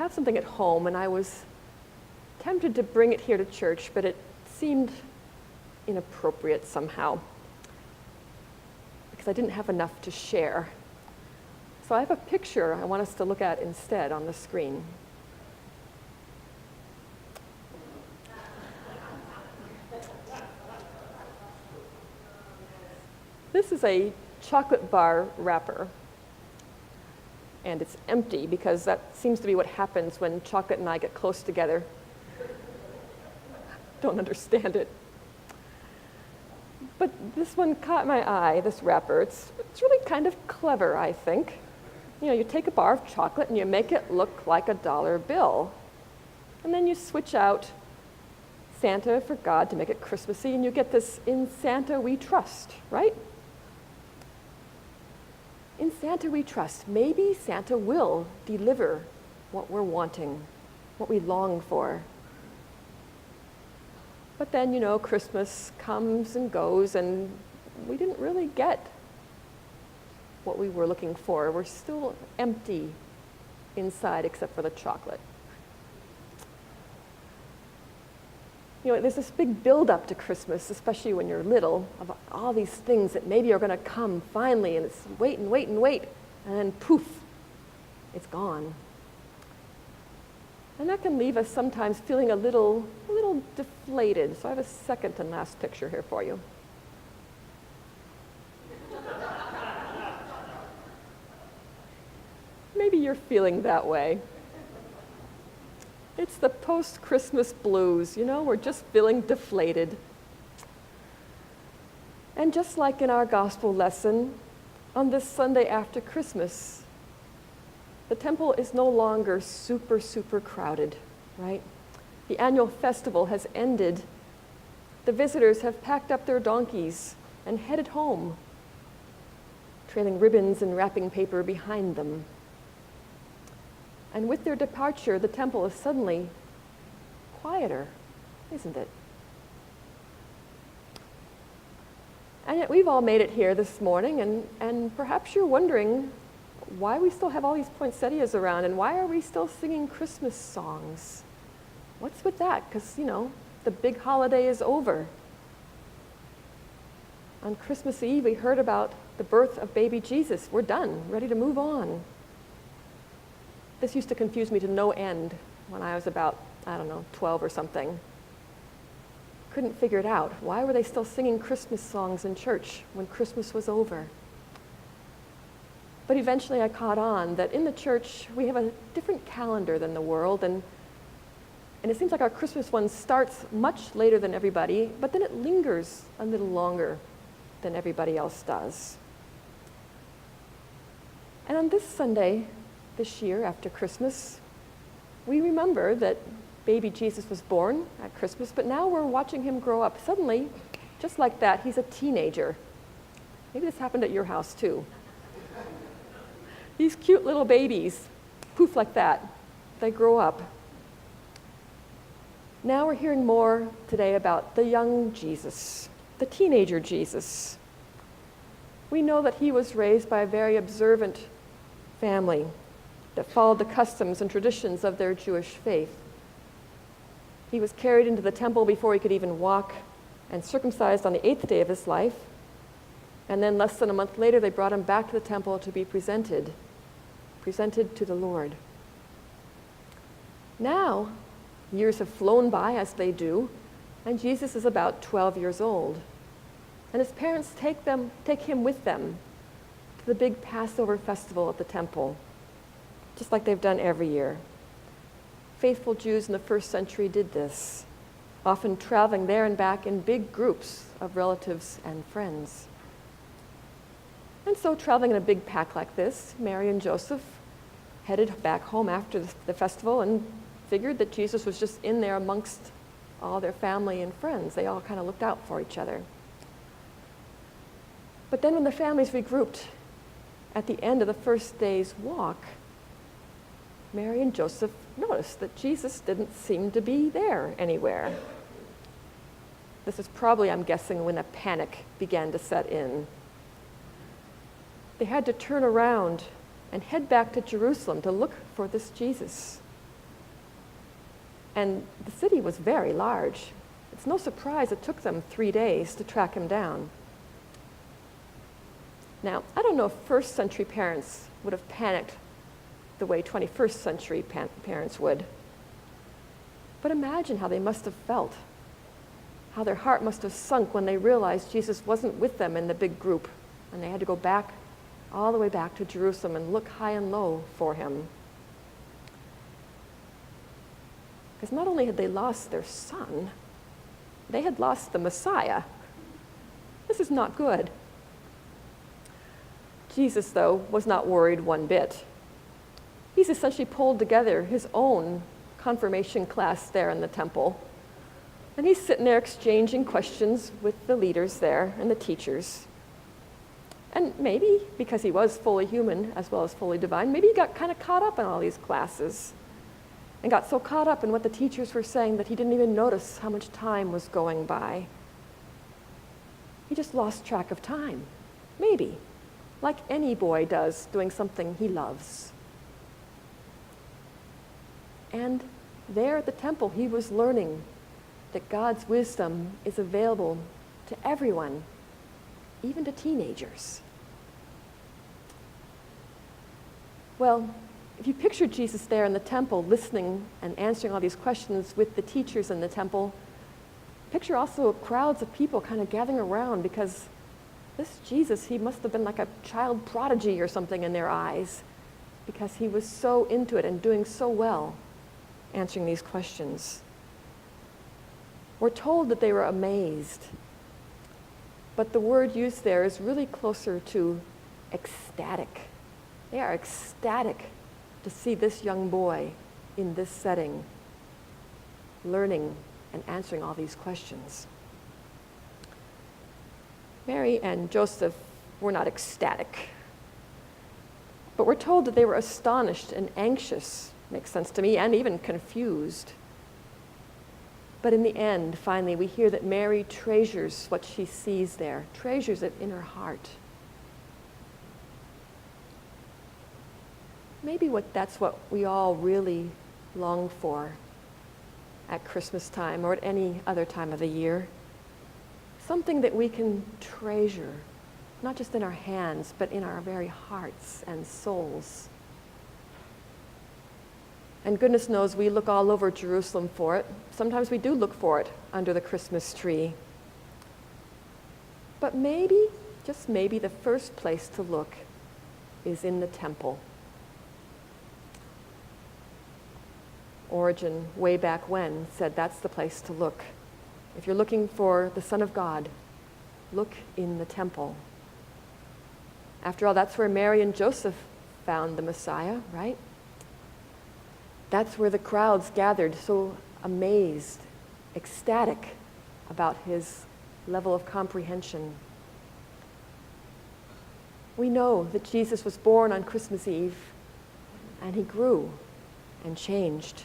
have something at home, and I was tempted to bring it here to church, but it seemed inappropriate somehow because I didn't have enough to share. So I have a picture I want us to look at instead on the screen. This is a chocolate bar wrapper, and it's empty because that seems to be what happens when chocolate and I get close together. Don't understand it. But this one caught my eye, this wrapper. It's really kind of clever, I think. You know, you take a bar of chocolate and you make it look like a dollar bill. And then you switch out Santa for God to make it Christmassy, and you get this "In Santa We Trust," right? In Santa we trust. Maybe Santa will deliver what we're wanting, what we long for. But then, you know, Christmas comes and goes, and we didn't really get what we were looking for. We're still empty inside except for the chocolate. You know, there's this big build-up to Christmas, especially when you're little, of all these things that maybe are going to come finally, and it's wait and wait and wait, and then poof, it's gone. And that can leave us sometimes feeling a little deflated. So I have a second and last picture here for you. Maybe you're feeling that way. It's the post-Christmas blues, you know, we're just feeling deflated. And just like in our gospel lesson, on this Sunday after Christmas, the temple is no longer super crowded, right? The annual festival has ended. The visitors have packed up their donkeys and headed home, trailing ribbons and wrapping paper behind them. And with their departure, the temple is suddenly quieter, isn't it? And yet we've all made it here this morning, and perhaps you're wondering why we still have all these poinsettias around, and why are we still singing Christmas songs? What's with that? Because, you know, the big holiday is over. On Christmas Eve, we heard about the birth of baby Jesus. We're done, ready to move on. This used to confuse me to no end when I was about, 12 or something. Couldn't figure it out. Why were they still singing Christmas songs in church when Christmas was over? But eventually I caught on that in the church we have a different calendar than the world, and it seems like our Christmas one starts much later than everybody, but then it lingers a little longer than everybody else does. And on this Sunday, this year after Christmas, we remember that baby Jesus was born at Christmas, but now we're watching him grow up. Suddenly, just like that, he's a teenager. Maybe this happened at your house too. These cute little babies, poof like that, they grow up. Now we're hearing more today about the young Jesus, the teenager Jesus. We know that he was raised by a very observant family that followed the customs and traditions of their Jewish faith. He was carried into the temple before he could even walk and circumcised on the 8th day of his life. And then less than a month later, they brought him back to the temple to be presented to the Lord. Now, years have flown by as they do, and Jesus is about 12 years old. And his parents take him with them to the big Passover festival at the temple, just like they've done every year. Faithful Jews in the first century did this, often traveling there and back in big groups of relatives and friends. And so traveling in a big pack like this, Mary and Joseph headed back home after the festival and figured that Jesus was just in there amongst all their family and friends. They all kind of looked out for each other. But then when the families regrouped at the end of the first day's walk, Mary and Joseph noticed that Jesus didn't seem to be there anywhere. This is probably, I'm guessing, when a panic began to set in. They had to turn around and head back to Jerusalem to look for this Jesus. And the city was very large. It's no surprise it took them 3 days to track him down. Now, I don't know if first century parents would have panicked the way 21st century parents would. But imagine how they must have felt, how their heart must have sunk when they realized Jesus wasn't with them in the big group, and they had to go back, all the way back to Jerusalem and look high and low for him. Because not only had they lost their son, they had lost the Messiah. This is not good. Jesus, though, was not worried one bit. He's essentially pulled together his own confirmation class there in the temple. And he's sitting there exchanging questions with the leaders there and the teachers. And maybe, because he was fully human as well as fully divine, maybe he got kind of caught up in all these classes and got so caught up in what the teachers were saying that he didn't even notice how much time was going by. He just lost track of time, maybe, like any boy does doing something he loves. And there at the temple, he was learning that God's wisdom is available to everyone, even to teenagers. Well, if you picture Jesus there in the temple listening and answering all these questions with the teachers in the temple, picture also crowds of people kind of gathering around, because this Jesus, he must have been like a child prodigy or something in their eyes, because he was so into it and doing so well answering these questions. We're told that they were amazed, but the word used there is really closer to ecstatic. They are ecstatic to see this young boy in this setting, learning and answering all these questions. Mary and Joseph were not ecstatic, but we're told that they were astonished and anxious, makes sense to me, and even confused. But in the end, finally, we hear that Mary treasures what she sees there, treasures it in her heart. Maybe that's what we all really long for at Christmas time or at any other time of the year. Something that we can treasure, not just in our hands, but in our very hearts and souls. And goodness knows we look all over Jerusalem for it. Sometimes we do look for it under the Christmas tree. But maybe, just maybe, the first place to look is in the temple. Origen, way back when, said that's the place to look. If you're looking for the Son of God, look in the temple. After all, that's where Mary and Joseph found the Messiah, right? That's where the crowds gathered, so amazed, ecstatic about his level of comprehension. We know that Jesus was born on Christmas Eve, and he grew and changed.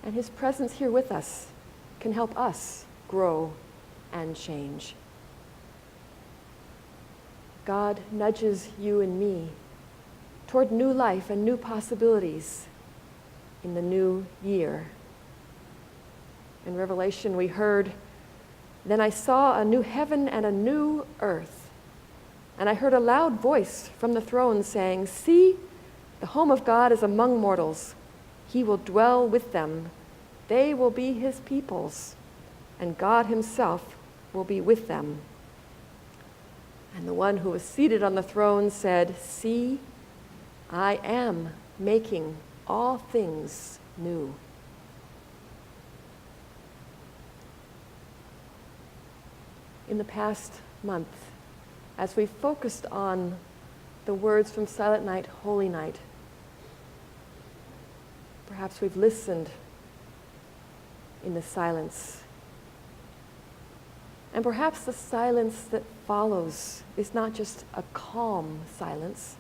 And his presence here with us can help us grow and change. God nudges you and me toward new life and new possibilities in the new year. In Revelation, we heard, "Then I saw a new heaven and a new earth. And I heard a loud voice from the throne saying, 'See, the home of God is among mortals. He will dwell with them. They will be his peoples, and God himself will be with them.' And the one who was seated on the throne said, 'See, I am making all things new.'" In the past month, as we focused on the words from Silent Night, Holy Night, perhaps we've listened in the silence. And perhaps the silence that follows is not just a calm silence,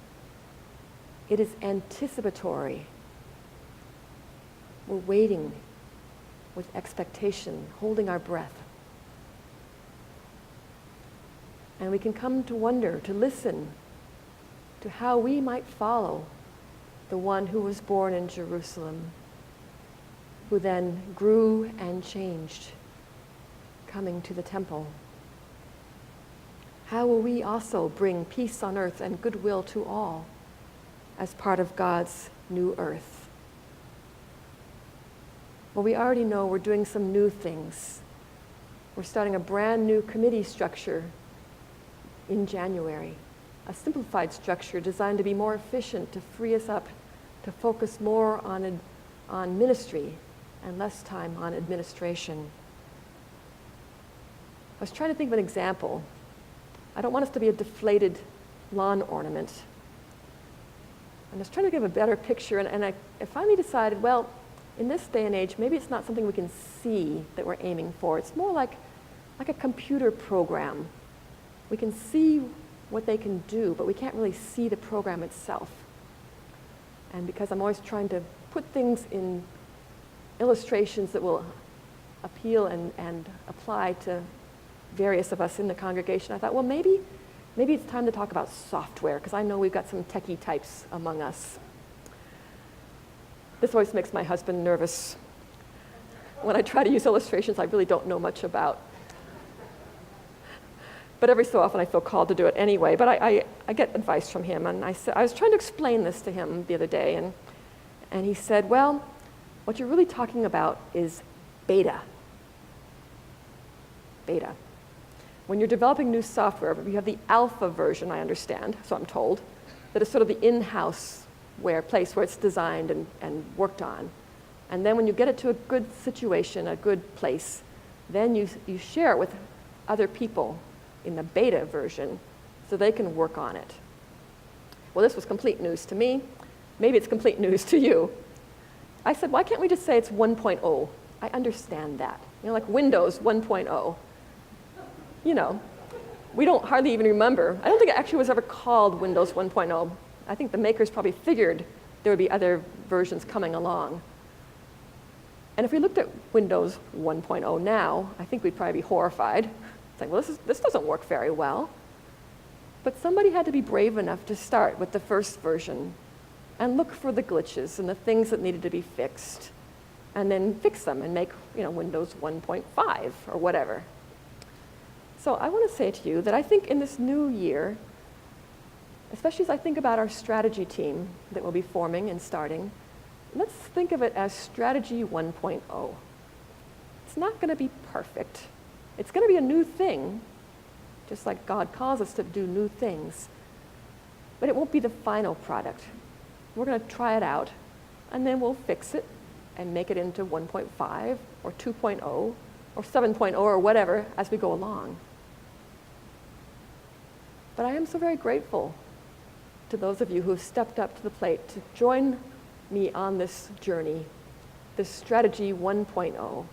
it is anticipatory. We're waiting with expectation, holding our breath. And we can come to wonder, to listen to how we might follow the one who was born in Jerusalem, who then grew and changed, coming to the temple. How will we also bring peace on earth and goodwill to all as part of God's new earth? Well, we already know we're doing some new things. We're starting a brand new committee structure in January, a simplified structure designed to be more efficient, to free us up, to focus more on ministry and less time on administration. I was trying to think of an example. I don't want us to be a deflated lawn ornament. I was trying to give a better picture, and I finally decided, well, in this day and age, maybe it's not something we can see that we're aiming for. It's more like a computer program. We can see what they can do, but we can't really see the program itself. And because I'm always trying to put things in illustrations that will appeal and apply to various of us in the congregation, I thought, well, maybe it's time to talk about software, because I know we've got some techie types among us. This always makes my husband nervous. When I try to use illustrations I really don't know much about. But every so often I feel called to do it anyway. But I get advice from him, and I was trying to explain this to him the other day, and he said, well, what you're really talking about is beta. Beta. When you're developing new software, you have the alpha version, I understand, so I'm told, that is sort of the in-house place where it's designed and worked on. And then when you get it to a good situation, a good place, then you share it with other people in the beta version so they can work on it. Well, this was complete news to me. Maybe it's complete news to you. I said, why can't we just say it's 1.0? I understand that. Like Windows 1.0. We don't hardly even remember. I don't think it actually was ever called Windows 1.0. I think the makers probably figured there would be other versions coming along. And if we looked at Windows 1.0 now, I think we'd probably be horrified. It's like, well, this doesn't work very well. But somebody had to be brave enough to start with the first version and look for the glitches and the things that needed to be fixed, and then fix them and make Windows 1.5 or whatever. So I want to say to you that I think in this new year, especially as I think about our strategy team that we'll be forming and starting, let's think of it as strategy 1.0. It's not going to be perfect. It's going to be a new thing, just like God calls us to do new things. But it won't be the final product. We're going to try it out, and then we'll fix it and make it into 1.5 or 2.0 or 7.0 or whatever as we go along. But I am so very grateful to those of you who have stepped up to the plate to join me on this journey, this strategy 1.0.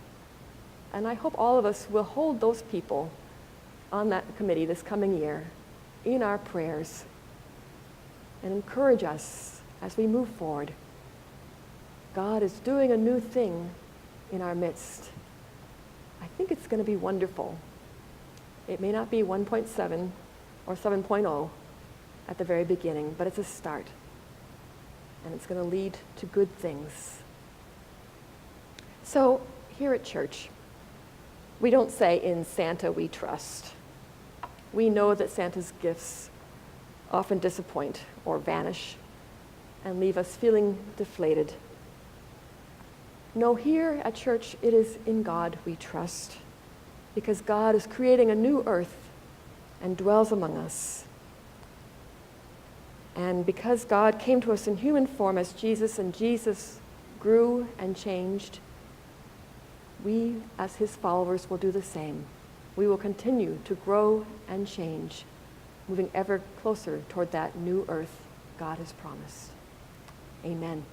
And I hope all of us will hold those people on that committee this coming year in our prayers and encourage us as we move forward. God is doing a new thing in our midst. I think it's going to be wonderful. It may not be 1.7 or 7.0 at the very beginning, but it's a start. And it's going to lead to good things. So here at church, we don't say, in Santa we trust. We know that Santa's gifts often disappoint or vanish and leave us feeling deflated. No, here at church, it is in God we trust, because God is creating a new earth and dwells among us. And because God came to us in human form as Jesus, and Jesus grew and changed, we, as his followers, will do the same. We will continue to grow and change, moving ever closer toward that new earth God has promised. Amen.